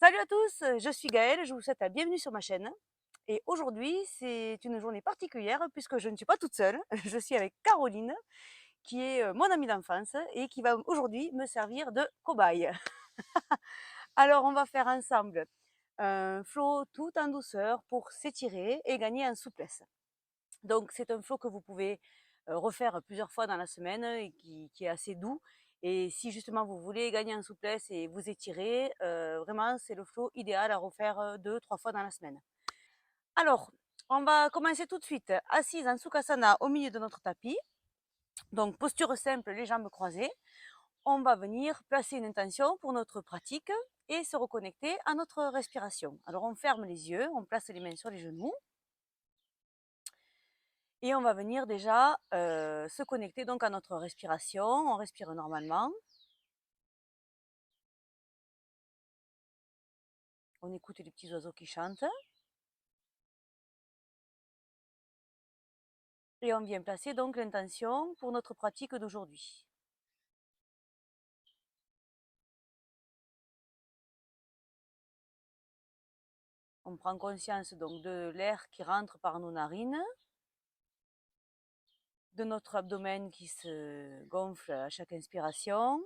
Salut à tous, je suis Gaëlle, je vous souhaite la bienvenue sur ma chaîne. Et aujourd'hui, c'est une journée particulière puisque je ne suis pas toute seule. Je suis avec Caroline, qui est mon amie d'enfance et qui va aujourd'hui me servir de cobaye. Alors, on va faire ensemble un flow tout en douceur pour s'étirer et gagner en souplesse. Donc, c'est un flow que vous pouvez refaire plusieurs fois dans la semaine et qui est assez doux. Et si justement vous voulez gagner en souplesse et vous étirer, vraiment c'est le flow idéal à refaire 2, 3 fois dans la semaine. Alors, on va commencer tout de suite assise en Sukhasana au milieu de notre tapis. Donc posture simple, les jambes croisées. On va venir placer une intention pour notre pratique et se reconnecter à notre respiration. Alors on ferme les yeux, on place les mains sur les genoux. Et on va venir déjà se connecter donc à notre respiration. On respire normalement. On écoute les petits oiseaux qui chantent. Et on vient placer donc l'intention pour notre pratique d'aujourd'hui. On prend conscience donc de l'air qui rentre par nos narines, de notre abdomen qui se gonfle à chaque inspiration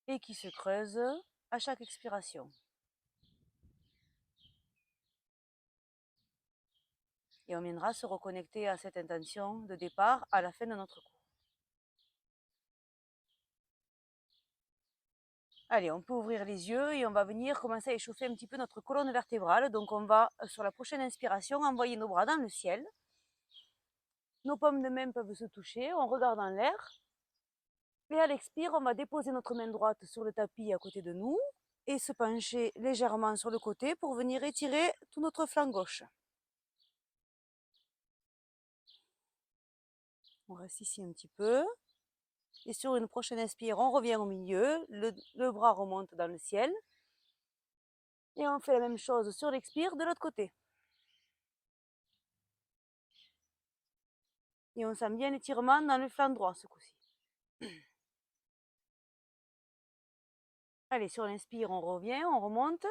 et qui se creuse à chaque expiration. Et on viendra se reconnecter à cette intention de départ à la fin de notre cours. Allez, on peut ouvrir les yeux et on va venir commencer à échauffer un petit peu notre colonne vertébrale. Donc on va, sur la prochaine inspiration, envoyer nos bras dans le ciel. Nos paumes de main peuvent se toucher, on regarde en l'air. Et à l'expire, on va déposer notre main droite sur le tapis à côté de nous et se pencher légèrement sur le côté pour venir étirer tout notre flanc gauche. On reste ici un petit peu. Et sur une prochaine inspire, on revient au milieu, le bras remonte dans le ciel. Et on fait la même chose sur l'expire de l'autre côté. Et on sent bien l'étirement dans le flanc droit ce coup-ci. Allez, sur l'inspire, on revient, on remonte.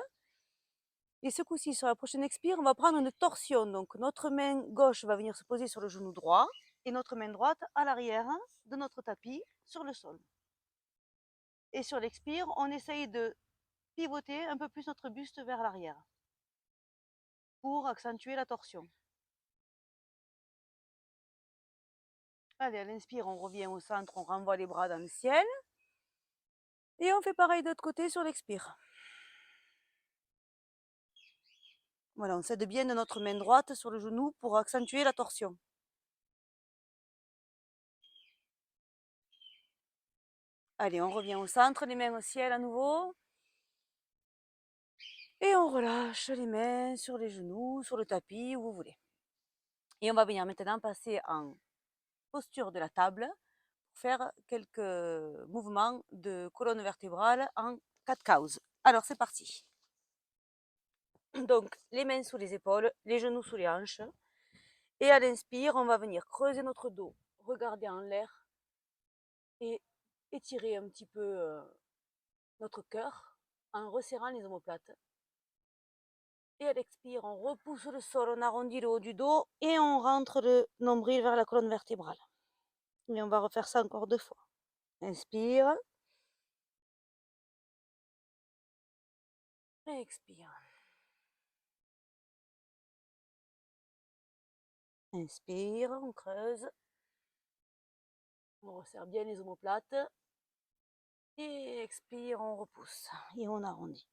Et ce coup-ci, sur la prochaine expire, on va prendre une torsion. Donc notre main gauche va venir se poser sur le genou droit et notre main droite à l'arrière de notre tapis sur le sol. Et sur l'expire, on essaye de pivoter un peu plus notre buste vers l'arrière pour accentuer la torsion. Allez, à l'inspire, on revient au centre, on renvoie les bras dans le ciel. Et on fait pareil de l'autre côté sur l'expire. Voilà, on s'aide bien de notre main droite sur le genou pour accentuer la torsion. Allez, on revient au centre, les mains au ciel à nouveau. Et on relâche les mains sur les genoux, sur le tapis, où vous voulez. Et on va venir maintenant passer en posture de la table pour faire quelques mouvements de colonne vertébrale en cat cows. Alors c'est parti. Donc les mains sous les épaules, les genoux sous les hanches. Et à l'inspire, on va venir creuser notre dos, regarder en l'air et étirer un petit peu notre cœur en resserrant les omoplates. Et à l'expire, on repousse le sol, on arrondit le haut du dos et on rentre le nombril vers la colonne vertébrale. Et on va refaire ça encore 2 fois. Inspire. Et expire. Inspire, on creuse. On resserre bien les omoplates. Et expire, on repousse. Et on arrondit.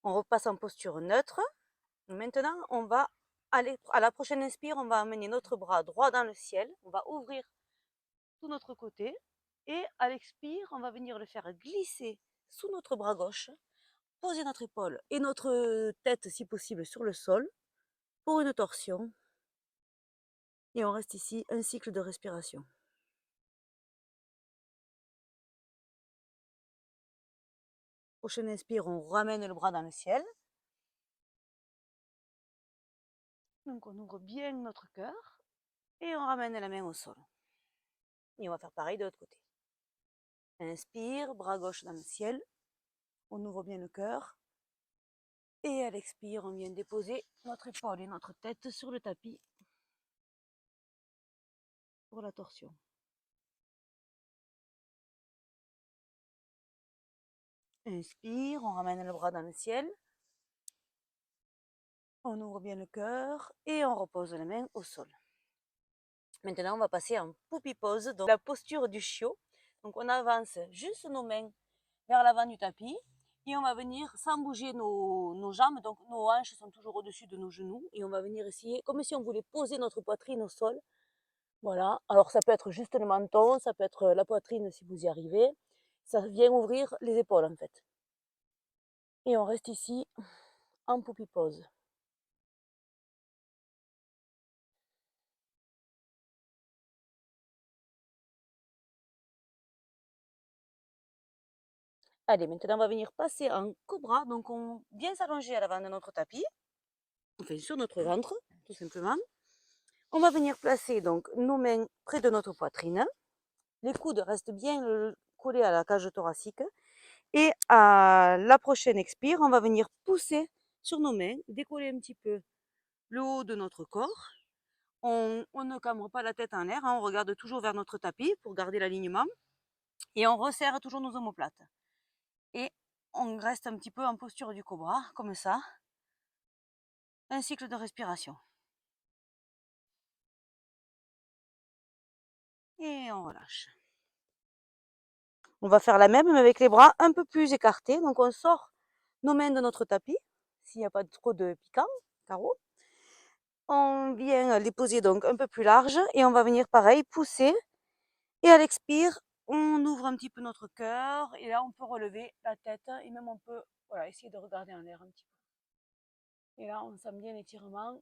On repasse en posture neutre. Maintenant, on va aller à la prochaine inspire, on va amener notre bras droit dans le ciel. On va ouvrir tout notre côté. Et à l'expire, on va venir le faire glisser sous notre bras gauche, poser notre épaule et notre tête, si possible, sur le sol pour une torsion. Et on reste ici un cycle de respiration. Prochaine inspire, on ramène le bras dans le ciel. Donc on ouvre bien notre cœur et on ramène la main au sol. Et on va faire pareil de l'autre côté. Inspire, bras gauche dans le ciel. On ouvre bien le cœur. Et à l'expire, on vient déposer notre épaule et notre tête sur le tapis pour la torsion. Inspire, on ramène le bras dans le ciel. On ouvre bien le cœur et on repose les mains au sol. Maintenant, on va passer en poupée pose, donc la posture du chiot. Donc on avance juste nos mains vers l'avant du tapis et on va venir sans bouger nos jambes, donc nos hanches sont toujours au-dessus de nos genoux et on va venir essayer comme si on voulait poser notre poitrine au sol. Voilà, alors ça peut être juste le menton, ça peut être la poitrine si vous y arrivez. Ça vient ouvrir les épaules en fait. Et on reste ici en poupée pose. Allez, maintenant on va venir passer en cobra, donc on vient s'allonger à l'avant de notre tapis, enfin sur notre ventre, tout simplement. On va venir placer donc nos mains près de notre poitrine. Les coudes restent bien collés à la cage thoracique. Et à la prochaine expire, on va venir pousser sur nos mains, décoller un petit peu le haut de notre corps. On ne cambre pas la tête en l'air, on regarde toujours vers notre tapis pour garder l'alignement. Et on resserre toujours nos omoplates. Et on reste un petit peu en posture du cobra, comme ça. Un cycle de respiration. Et on relâche. On va faire la même, mais avec les bras un peu plus écartés. Donc on sort nos mains de notre tapis, s'il n'y a pas trop de piquant, carreau. On vient les poser donc un peu plus large et on va venir pareil, pousser. Et à l'expire, on ouvre un petit peu notre cœur et là on peut relever la tête et même on peut essayer de regarder en l'air un petit peu. Et là on sent bien l'étirement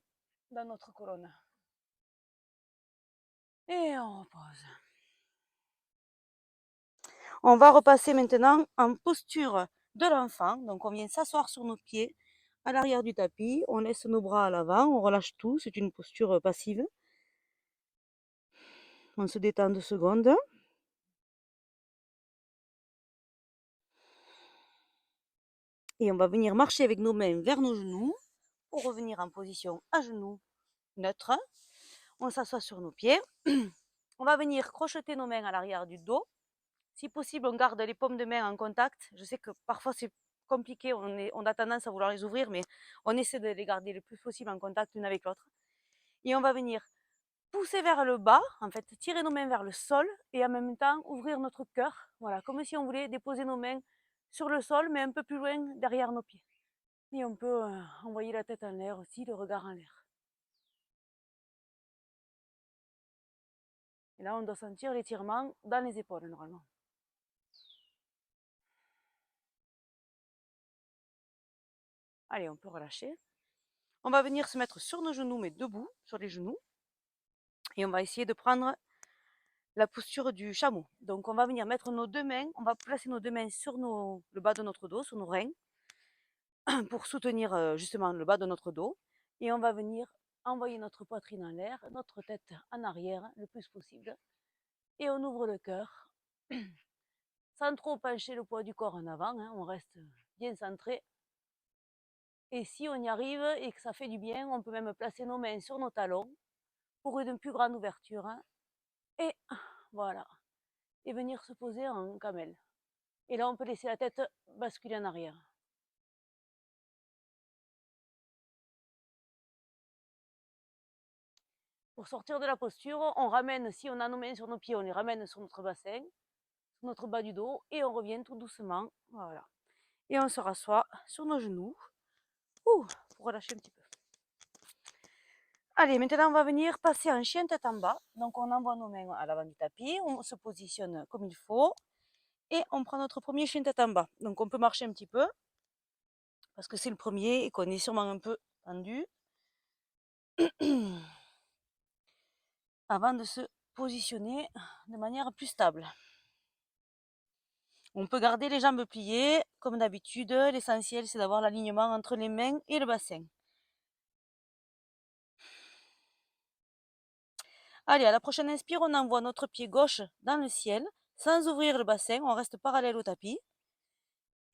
dans notre colonne. Et on repose. On va repasser maintenant en posture de l'enfant. Donc on vient s'asseoir sur nos pieds à l'arrière du tapis. On laisse nos bras à l'avant, on relâche tout. C'est une posture passive. On se détend 2 secondes. Et on va venir marcher avec nos mains vers nos genoux pour revenir en position à genoux neutre. On s'assoit sur nos pieds. On va venir crocheter nos mains à l'arrière du dos. Si possible, on garde les paumes de main en contact. Je sais que parfois c'est compliqué, on a tendance à vouloir les ouvrir, mais on essaie de les garder le plus possible en contact l'une avec l'autre. Et on va venir pousser vers le bas, en fait, tirer nos mains vers le sol et en même temps ouvrir notre cœur. Voilà, comme si on voulait déposer nos mains sur le sol, mais un peu plus loin derrière nos pieds. Et on peut envoyer la tête en l'air aussi, le regard en l'air. Et là, on doit sentir l'étirement dans les épaules, normalement. Allez, on peut relâcher. On va venir se mettre sur nos genoux, mais debout, sur les genoux. Et on va essayer de prendre la posture du chameau. Donc, on va venir mettre nos 2 mains, on va placer nos 2 mains sur le bas de notre dos, sur nos reins, pour soutenir justement le bas de notre dos. Et on va venir envoyer notre poitrine en l'air, notre tête en arrière le plus possible. Et on ouvre le cœur, sans trop pencher le poids du corps en avant, on reste bien centré. Et si on y arrive et que ça fait du bien, on peut même placer nos mains sur nos talons pour une plus grande ouverture. Et voilà. Et venir se poser en camel. Et là, on peut laisser la tête basculer en arrière. Pour sortir de la posture, on ramène, si on a nos mains sur nos pieds, on les ramène sur notre bassin, sur notre bas du dos, et on revient tout doucement. Voilà. Et on se rassoit sur nos genoux. Pour relâcher un petit peu. Allez, maintenant on va venir passer en chien tête en bas. Donc on envoie nos mains à l'avant du tapis, on se positionne comme il faut et on prend notre premier chien tête en bas. Donc on peut marcher un petit peu parce que c'est le premier et qu'on est sûrement un peu tendu avant de se positionner de manière plus stable. On peut garder les jambes pliées comme d'habitude. L'essentiel c'est d'avoir l'alignement entre les mains et le bassin. Allez, à la prochaine inspire, on envoie notre pied gauche dans le ciel, sans ouvrir le bassin, on reste parallèle au tapis.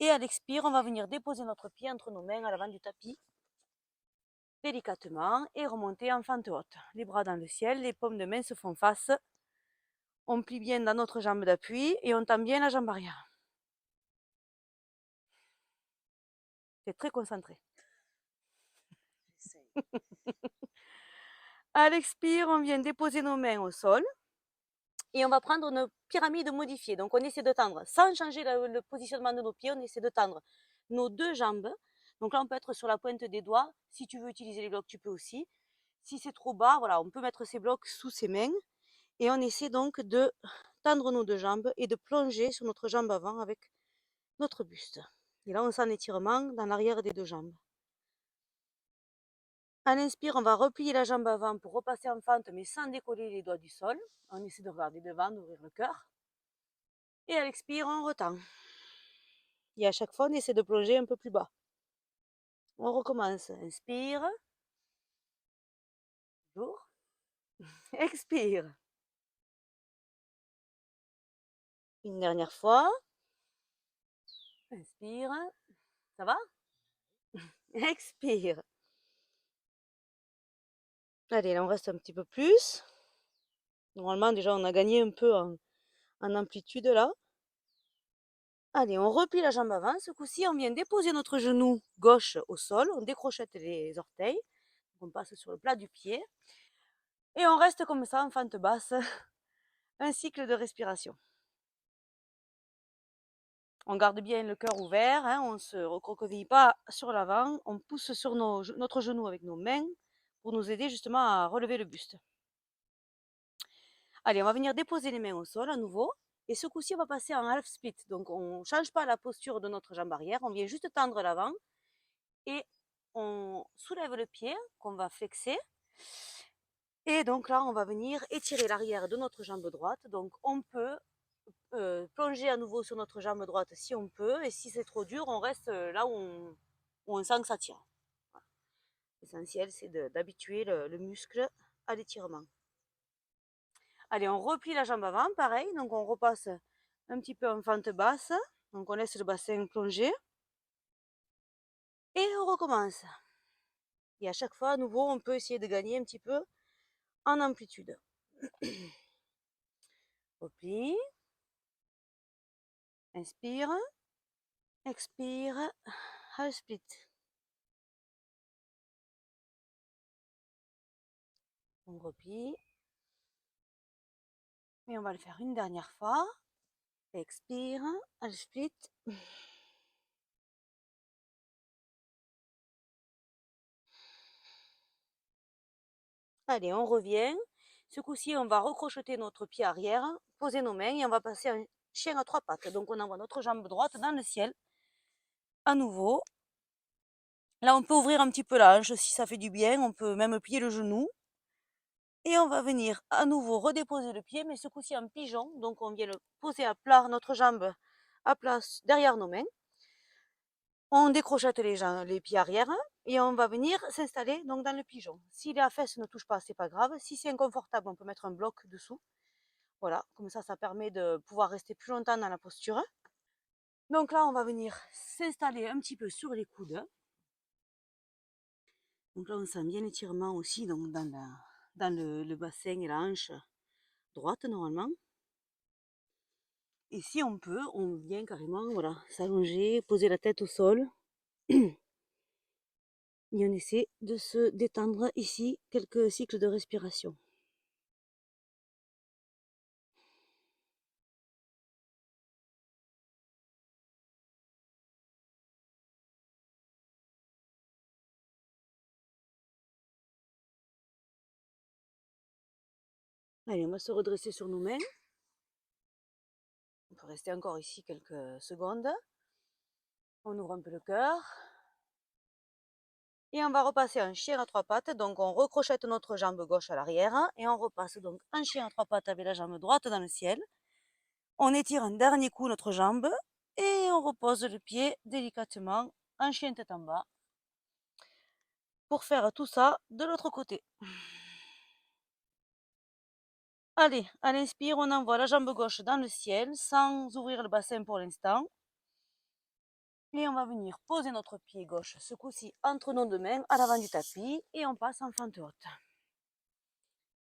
Et à l'expire, on va venir déposer notre pied entre nos mains à l'avant du tapis, délicatement, et remonter en fente haute. Les bras dans le ciel, les paumes de main se font face. On plie bien dans notre jambe d'appui et on tend bien la jambe arrière. C'est très concentré. À l'expire, on vient déposer nos mains au sol et on va prendre une pyramide modifiée. Donc on essaie de tendre, sans changer le positionnement de nos pieds, on essaie de tendre nos deux jambes. Donc là, on peut être sur la pointe des doigts. Si tu veux utiliser les blocs, tu peux aussi. Si c'est trop bas, voilà, on peut mettre ces blocs sous ses mains. Et on essaie donc de tendre nos deux jambes et de plonger sur notre jambe avant avec notre buste. Et là, on sent l'étirement dans l'arrière des deux jambes. À l'inspire, on va replier la jambe avant pour repasser en fente, mais sans décoller les doigts du sol. On essaie de regarder devant, d'ouvrir le cœur. Et à l'expire, on retend. Et à chaque fois, on essaie de plonger un peu plus bas. On recommence. Inspire. Toujours. Expire. Une dernière fois. Inspire. Ça va? Expire. Allez, là, on reste un petit peu plus. Normalement, déjà, on a gagné un peu en amplitude là. Allez, on replie la jambe avant. Ce coup-ci, on vient déposer notre genou gauche au sol. On décrochette les orteils. On passe sur le plat du pied. Et on reste comme ça en fente basse. Un cycle de respiration. On garde bien le cœur ouvert. Hein, on ne se recroqueville pas sur l'avant. On pousse sur notre genou avec nos mains pour nous aider justement à relever le buste. Allez, on va venir déposer les mains au sol à nouveau. Et ce coup-ci, on va passer en half split. Donc, on ne change pas la posture de notre jambe arrière. On vient juste tendre l'avant. Et on soulève le pied qu'on va flexer. Et donc là, on va venir étirer l'arrière de notre jambe droite. Donc, on peut plonger à nouveau sur notre jambe droite si on peut. Et si c'est trop dur, on reste là où on sent que ça tient. Voilà. L'essentiel, c'est d'habituer le muscle à l'étirement. Allez, on replie la jambe avant, pareil. Donc, on repasse un petit peu en fente basse. Donc, on laisse le bassin plonger. Et on recommence. Et à chaque fois, à nouveau, on peut essayer de gagner un petit peu en amplitude. Replie. Inspire. Expire. Half split. On replie. Et on va le faire une dernière fois. Expire. Half split. Allez, on revient. Ce coup-ci, on va recrocheter notre pied arrière, poser nos mains et on va passer un chien à trois pattes. Donc, on envoie notre jambe droite dans le ciel. À nouveau. Là, on peut ouvrir un petit peu la hanche si ça fait du bien. On peut même plier le genou. Et on va venir à nouveau redéposer le pied, mais ce coup-ci en pigeon. Donc, on vient le poser à plat, notre jambe à plat derrière nos mains. On décrochette les pieds arrière et on va venir s'installer donc dans le pigeon. Si la fesse ne touche pas, c'est pas grave. Si c'est inconfortable, on peut mettre un bloc dessous. Voilà, comme ça permet de pouvoir rester plus longtemps dans la posture. Donc là, on va venir s'installer un petit peu sur les coudes. Donc là, on sent bien l'étirement aussi donc dans le bassin et la hanche droite normalement. Et si on peut, on vient carrément voilà, s'allonger, poser la tête au sol. Et on essaie de se détendre ici, quelques cycles de respiration. Allez, on va se redresser sur nos mains. On peut rester encore ici quelques secondes. On ouvre un peu le cœur. Et on va repasser un chien à trois pattes. Donc on recrochette notre jambe gauche à l'arrière. Et on repasse donc un chien à trois pattes avec la jambe droite dans le ciel. On étire un dernier coup notre jambe. Et on repose le pied délicatement en chien tête en bas. Pour faire tout ça de l'autre côté. Allez, à l'inspire, on envoie la jambe gauche dans le ciel sans ouvrir le bassin pour l'instant. Et on va venir poser notre pied gauche, ce coup-ci entre nos deux mains à l'avant du tapis et on passe en fente haute.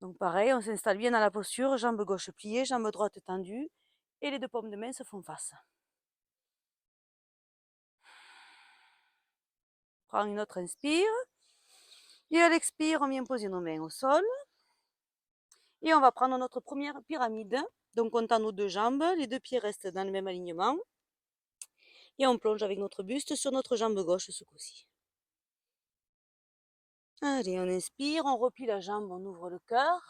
Donc pareil, on s'installe bien dans la posture, jambe gauche pliée, jambe droite tendue et les deux paumes de main se font face. Prends une autre inspire. Et à l'expire, on vient poser nos mains au sol. Et on va prendre notre première pyramide. Donc on tend nos deux jambes, les deux pieds restent dans le même alignement. Et on plonge avec notre buste sur notre jambe gauche ce coup-ci. Allez, on inspire, on replie la jambe, on ouvre le cœur.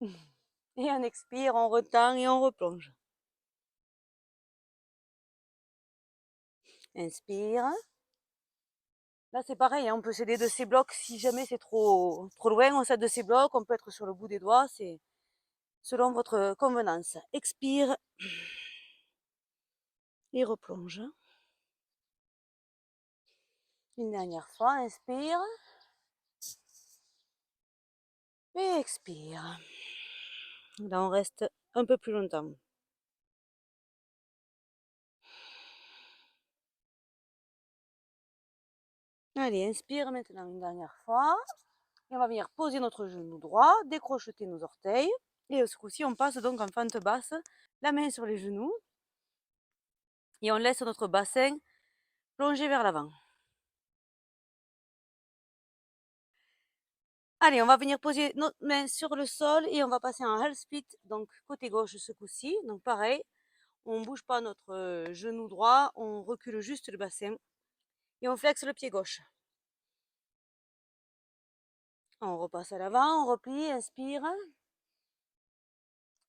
Et on expire, on retend et on replonge. Inspire. Là, c'est pareil, hein, on peut s'aider de ces blocs si jamais c'est trop loin. On s'aide de ces blocs, on peut être sur le bout des doigts, c'est selon votre convenance. Expire et replonge. Une dernière fois, inspire et expire. Là, on reste un peu plus longtemps. Allez, inspire maintenant une dernière fois. Et on va venir poser notre genou droit, décrocheter nos orteils. Et ce coup-ci, on passe donc en fente basse, la main sur les genoux. Et on laisse notre bassin plonger vers l'avant. Allez, on va venir poser notre main sur le sol et on va passer en half split, donc côté gauche ce coup-ci. Donc pareil, on ne bouge pas notre genou droit, on recule juste le bassin et on flexe le pied gauche. On repasse à l'avant, on replie, inspire,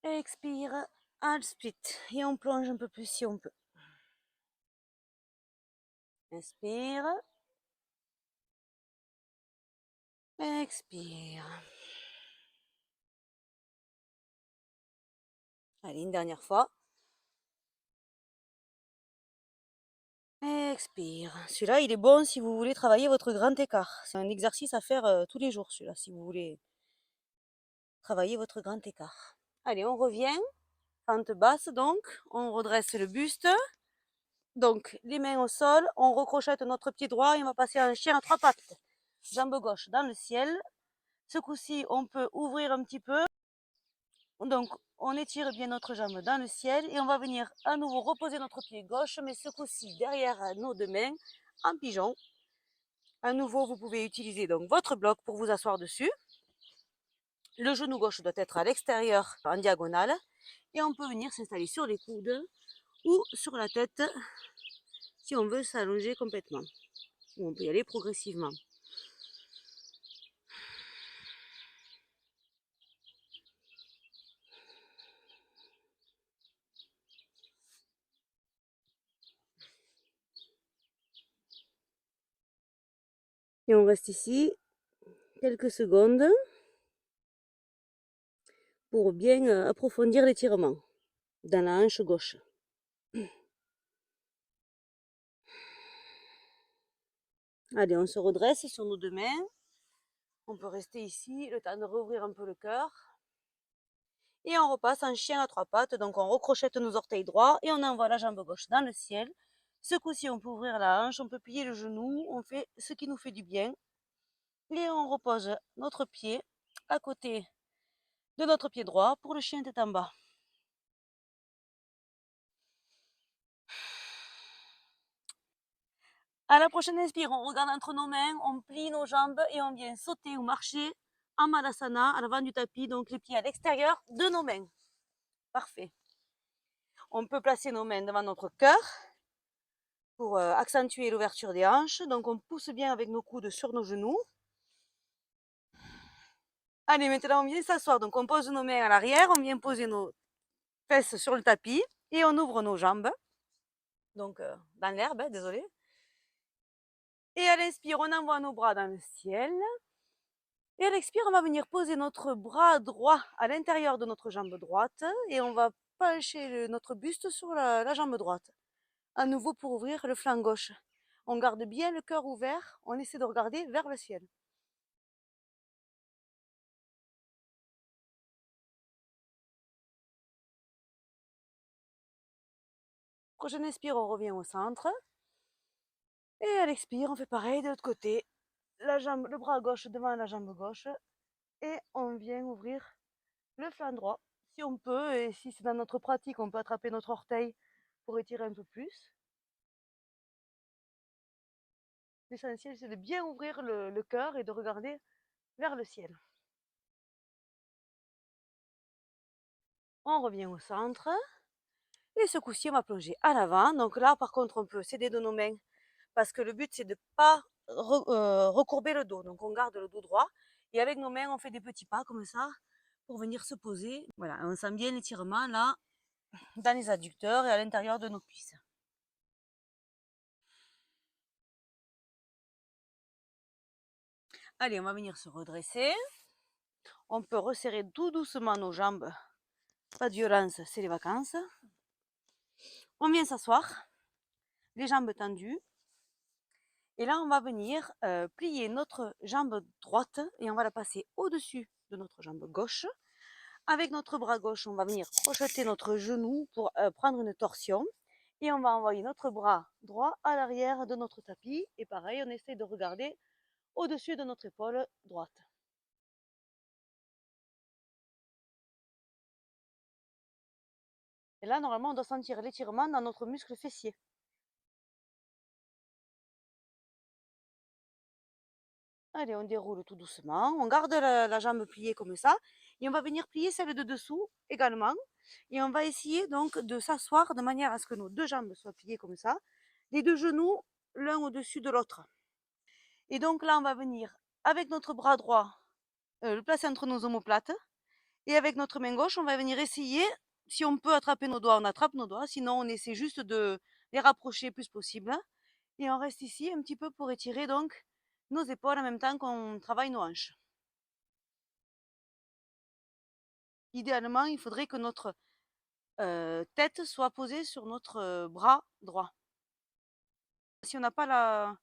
expire, half split et on plonge un peu plus si on peut. Inspire, expire. Allez, une dernière fois. Expire. Celui-là, il est bon si vous voulez travailler votre grand écart. C'est un exercice à faire tous les jours, celui-là, si vous voulez travailler votre grand écart. Allez, on revient. Fente basse, donc. On redresse le buste. Donc, les mains au sol. On recrochette notre pied droit et on va passer en chien à trois pattes. Jambe gauche dans le ciel. Ce coup-ci, on peut ouvrir un petit peu. Donc, on étire bien notre jambe dans le ciel et on va venir à nouveau reposer notre pied gauche, mais ce coup-ci derrière nos deux mains en pigeon. À nouveau, vous pouvez utiliser donc votre bloc pour vous asseoir dessus. Le genou gauche doit être à l'extérieur en diagonale et on peut venir s'installer sur les coudes ou sur la tête si on veut s'allonger complètement. Ou on peut y aller progressivement. Et on reste ici quelques secondes pour bien approfondir l'étirement dans la hanche gauche. Allez, on se redresse sur nos deux mains. On peut rester ici le temps de rouvrir un peu le cœur. Et on repasse en chien à trois pattes. Donc on recrochette nos orteils droits et on envoie la jambe gauche dans le ciel. Ce coup-ci, on peut ouvrir la hanche, on peut plier le genou, on fait ce qui nous fait du bien. Et on repose notre pied à côté de notre pied droit pour le chien tête en bas. À la prochaine inspire, on regarde entre nos mains, on plie nos jambes et on vient sauter ou marcher en Malasana à l'avant du tapis, donc les pieds à l'extérieur de nos mains. Parfait. On peut placer nos mains devant notre cœur pour accentuer l'ouverture des hanches. Donc on pousse bien avec nos coudes sur nos genoux. Allez, maintenant on vient s'asseoir. Donc on pose nos mains à l'arrière, on vient poser nos fesses sur le tapis et on ouvre nos jambes. Donc dans l'herbe, désolé. Et à l'inspire, on envoie nos bras dans le ciel. Et à l'expire, on va venir poser notre bras droit à l'intérieur de notre jambe droite et on va pencher notre buste sur la jambe droite. À nouveau pour ouvrir le flanc gauche. On garde bien le cœur ouvert, on essaie de regarder vers le ciel. Prochaine expire, on revient au centre. Et à l'expire, on fait pareil de l'autre côté. Le bras gauche devant la jambe gauche. Et on vient ouvrir le flanc droit. Si on peut, et si c'est dans notre pratique, on peut attraper notre orteil pour étirer un peu plus. L'essentiel, c'est de bien ouvrir le cœur et de regarder vers le ciel. On revient au centre. Et ce coup-ci, on va plonger à l'avant. Donc là, par contre, on peut s'aider de nos mains parce que le but, c'est de ne pas recourber le dos. Donc on garde le dos droit. Et avec nos mains, on fait des petits pas comme ça pour venir se poser. Voilà, on sent bien l'étirement là, dans les adducteurs et à l'intérieur de nos cuisses. Allez, on va venir se redresser. On peut resserrer tout doucement nos jambes. Pas de violence, c'est les vacances. On vient s'asseoir, les jambes tendues. Et là, on va venir plier notre jambe droite et on va la passer au-dessus de notre jambe gauche. Avec notre bras gauche, on va venir crocheter notre genou pour prendre une torsion. Et on va envoyer notre bras droit à l'arrière de notre tapis. Et pareil, on essaie de regarder au-dessus de notre épaule droite. Et là, normalement, on doit sentir l'étirement dans notre muscle fessier. Allez, on déroule tout doucement. On garde la jambe pliée comme ça. Et on va venir plier celle de dessous également. Et on va essayer donc de s'asseoir de manière à ce que nos deux jambes soient pliées comme ça. Les deux genoux l'un au-dessus de l'autre. Et donc là, on va venir avec notre bras droit le placer entre nos omoplates. Et avec notre main gauche, on va venir essayer, si on peut attraper nos doigts, on attrape nos doigts. Sinon, on essaie juste de les rapprocher le plus possible. Et on reste ici un petit peu pour étirer donc nos épaules en même temps qu'on travaille nos hanches. Idéalement, il faudrait que notre tête soit posée sur notre bras droit. Si on n'a pas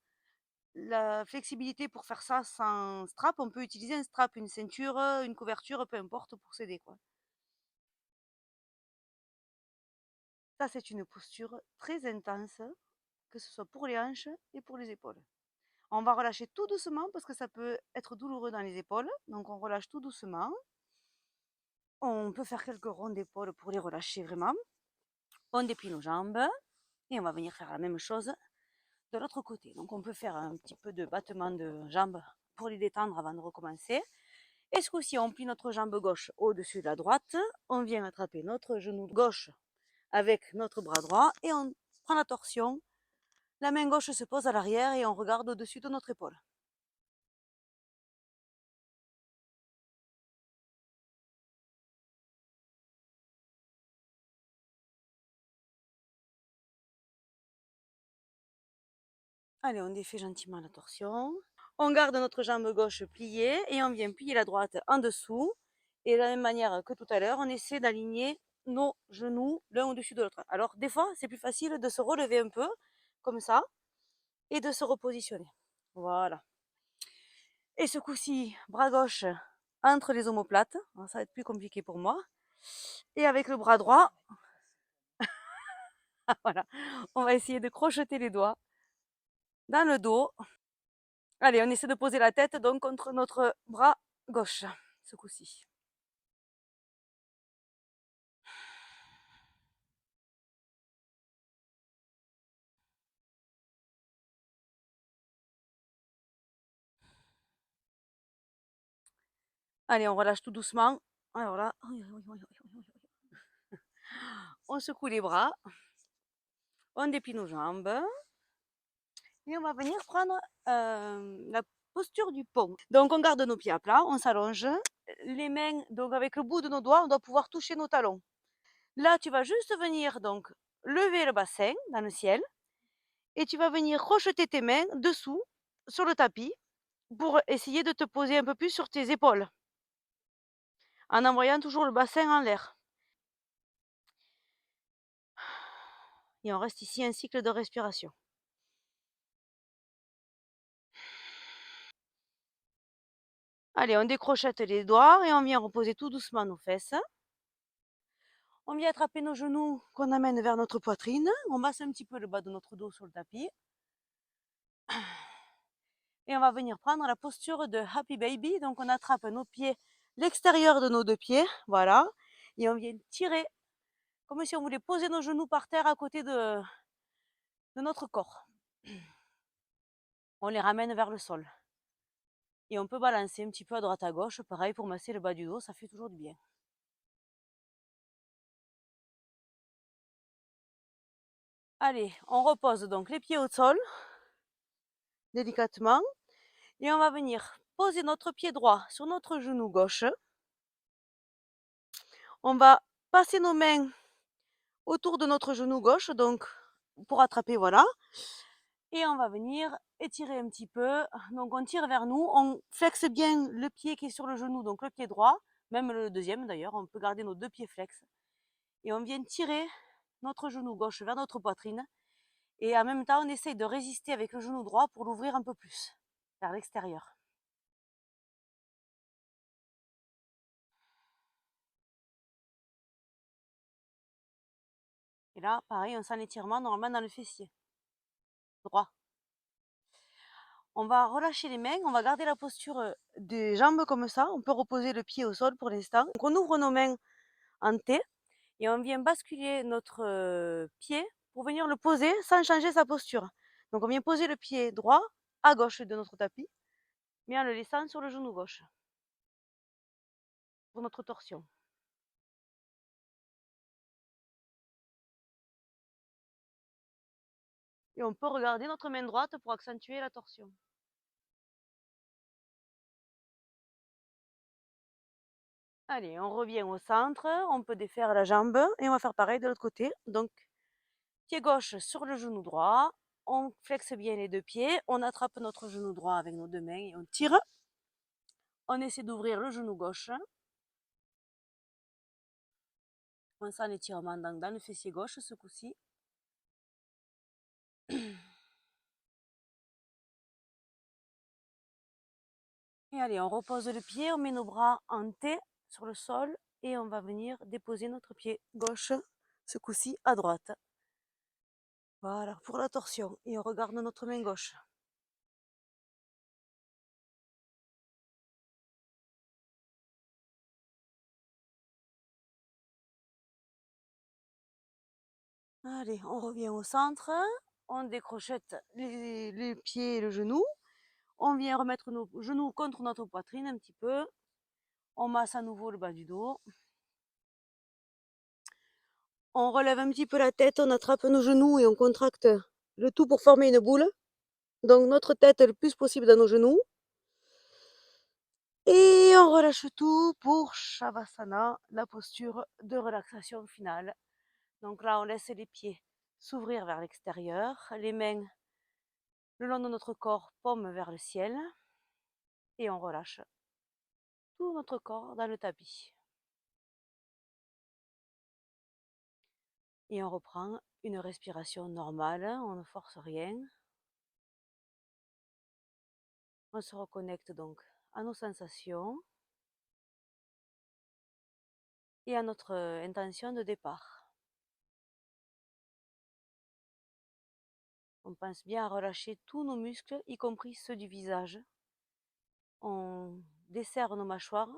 la flexibilité pour faire ça sans strap, on peut utiliser un strap, une ceinture, une couverture, peu importe pour s'aider, quoi. Ça, c'est une posture très intense, que ce soit pour les hanches et pour les épaules. On va relâcher tout doucement parce que ça peut être douloureux dans les épaules. Donc on relâche tout doucement. On peut faire quelques ronds d'épaule pour les relâcher vraiment. On déplie nos jambes et on va venir faire la même chose de l'autre côté. Donc on peut faire un petit peu de battement de jambes pour les détendre avant de recommencer. Et ce coup-ci, on plie notre jambe gauche au-dessus de la droite. On vient attraper notre genou gauche avec notre bras droit et on prend la torsion. La main gauche se pose à l'arrière et on regarde au-dessus de notre épaule. Allez, on défait gentiment la torsion. On garde notre jambe gauche pliée et on vient plier la droite en dessous. Et de la même manière que tout à l'heure, on essaie d'aligner nos genoux l'un au-dessus de l'autre. Alors, des fois, c'est plus facile de se relever un peu, comme ça, et de se repositionner. Voilà. Et ce coup-ci, bras gauche entre les omoplates. Ça va être plus compliqué pour moi. Et avec le bras droit, voilà, on va essayer de crocheter les doigts dans le dos. Allez, on essaie de poser la tête donc contre notre bras gauche, ce coup-ci. Allez, on relâche tout doucement. Alors là, on secoue les bras, on déplie nos jambes et on va venir prendre la posture du pont. Donc on garde nos pieds à plat, on s'allonge, les mains, donc avec le bout de nos doigts, on doit pouvoir toucher nos talons. Là, tu vas juste venir donc lever le bassin dans le ciel et tu vas venir crocheter tes mains dessous sur le tapis pour essayer de te poser un peu plus sur tes épaules en envoyant toujours le bassin en l'air. Et on reste ici un cycle de respiration. Allez, on décrochette les doigts et on vient reposer tout doucement nos fesses. On vient attraper nos genoux qu'on amène vers notre poitrine. On masse un petit peu le bas de notre dos sur le tapis. Et on va venir prendre la posture de Happy Baby. Donc on attrape nos pieds, l'extérieur de nos deux pieds, voilà. Et on vient tirer, comme si on voulait poser nos genoux par terre à côté de notre corps. On les ramène vers le sol. Et on peut balancer un petit peu à droite à gauche, pareil pour masser le bas du dos, ça fait toujours du bien. Allez, on repose donc les pieds au sol, délicatement, et on va venir poser notre pied droit sur notre genou gauche. On va passer nos mains autour de notre genou gauche, donc pour attraper, voilà. Et on va venir étirer un petit peu. Donc on tire vers nous, on flexe bien le pied qui est sur le genou, donc le pied droit, même le deuxième d'ailleurs, on peut garder nos deux pieds flex. Et on vient tirer notre genou gauche vers notre poitrine. Et en même temps, on essaye de résister avec le genou droit pour l'ouvrir un peu plus vers l'extérieur. Et là, pareil, on sent l'étirement normalement dans le fessier droit. On va relâcher les mains, on va garder la posture des jambes comme ça. On peut reposer le pied au sol pour l'instant. Donc on ouvre nos mains en T et on vient basculer notre pied pour venir le poser sans changer sa posture. Donc on vient poser le pied droit à gauche de notre tapis, mais en le laissant sur le genou gauche pour notre torsion. Et on peut regarder notre main droite pour accentuer la torsion. Allez, on revient au centre, on peut défaire la jambe et on va faire pareil de l'autre côté. Donc, pied gauche sur le genou droit, on flexe bien les deux pieds, on attrape notre genou droit avec nos deux mains et on tire. On essaie d'ouvrir le genou gauche. On sent l'étirement dans le fessier gauche ce coup-ci. Et allez, on repose le pied, on met nos bras en T sur le sol et on va venir déposer notre pied gauche, ce coup-ci à droite. Voilà, pour la torsion. Et on regarde notre main gauche. Allez, on revient au centre, on décrochette les pieds et le genou. On vient remettre nos genoux contre notre poitrine un petit peu. On masse à nouveau le bas du dos. On relève un petit peu la tête, on attrape nos genoux et on contracte le tout pour former une boule. Donc notre tête le plus possible dans nos genoux. Et on relâche tout pour Shavasana, la posture de relaxation finale. Donc là, on laisse les pieds s'ouvrir vers l'extérieur, les mains le long de notre corps, paume vers le ciel. Et on relâche tout notre corps dans le tapis. Et on reprend une respiration normale, on ne force rien. On se reconnecte donc à nos sensations et à notre intention de départ. On pense bien à relâcher tous nos muscles, y compris ceux du visage. On desserre nos mâchoires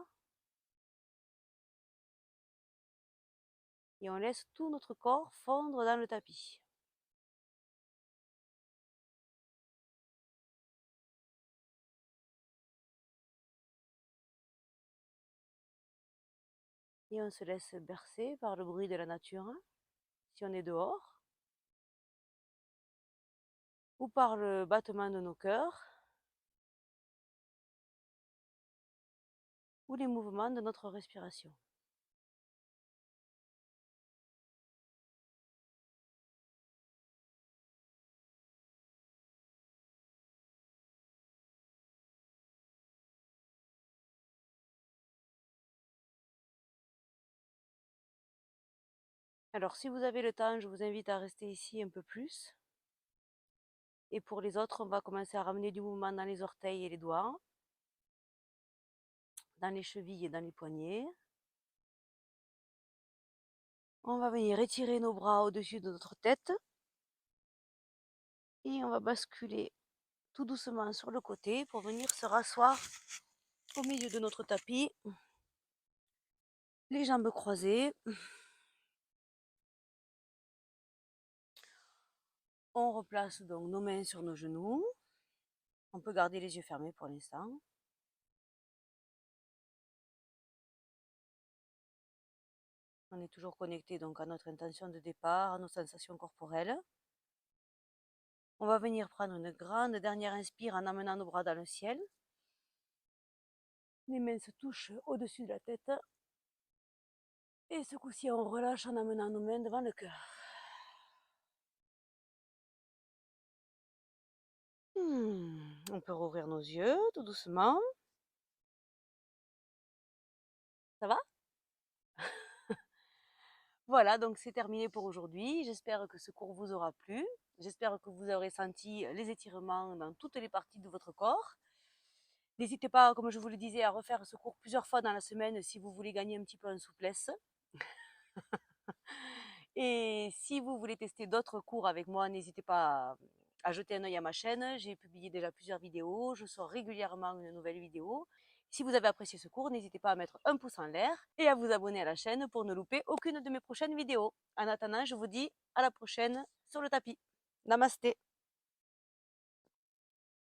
et on laisse tout notre corps fondre dans le tapis. Et on se laisse bercer par le bruit de la nature, si on est dehors, ou par le battement de nos cœurs, ou les mouvements de notre respiration. Alors si vous avez le temps, je vous invite à rester ici un peu plus. Et pour les autres, on va commencer à ramener du mouvement dans les orteils et les doigts, dans les chevilles et dans les poignets. On va venir étirer nos bras au-dessus de notre tête et on va basculer tout doucement sur le côté pour venir se rasseoir au milieu de notre tapis, les jambes croisées. On replace donc nos mains sur nos genoux. On peut garder les yeux fermés pour l'instant. On est toujours connecté donc à notre intention de départ, à nos sensations corporelles. On va venir prendre une grande dernière inspire en amenant nos bras dans le ciel. Les mains se touchent au-dessus de la tête. Et ce coup-ci, on relâche en amenant nos mains devant le cœur. On peut rouvrir nos yeux tout doucement. Ça va? Voilà, donc c'est terminé pour aujourd'hui. J'espère que ce cours vous aura plu. J'espère que vous aurez senti les étirements dans toutes les parties de votre corps. N'hésitez pas, comme je vous le disais, à refaire ce cours plusieurs fois dans la semaine si vous voulez gagner un petit peu en souplesse. Et si vous voulez tester d'autres cours avec moi, n'hésitez pas à jeter un œil à ma chaîne. J'ai publié déjà plusieurs vidéos. Je sors régulièrement une nouvelle vidéo. Si vous avez apprécié ce cours, n'hésitez pas à mettre un pouce en l'air et à vous abonner à la chaîne pour ne louper aucune de mes prochaines vidéos. En attendant, je vous dis à la prochaine sur le tapis. Namasté.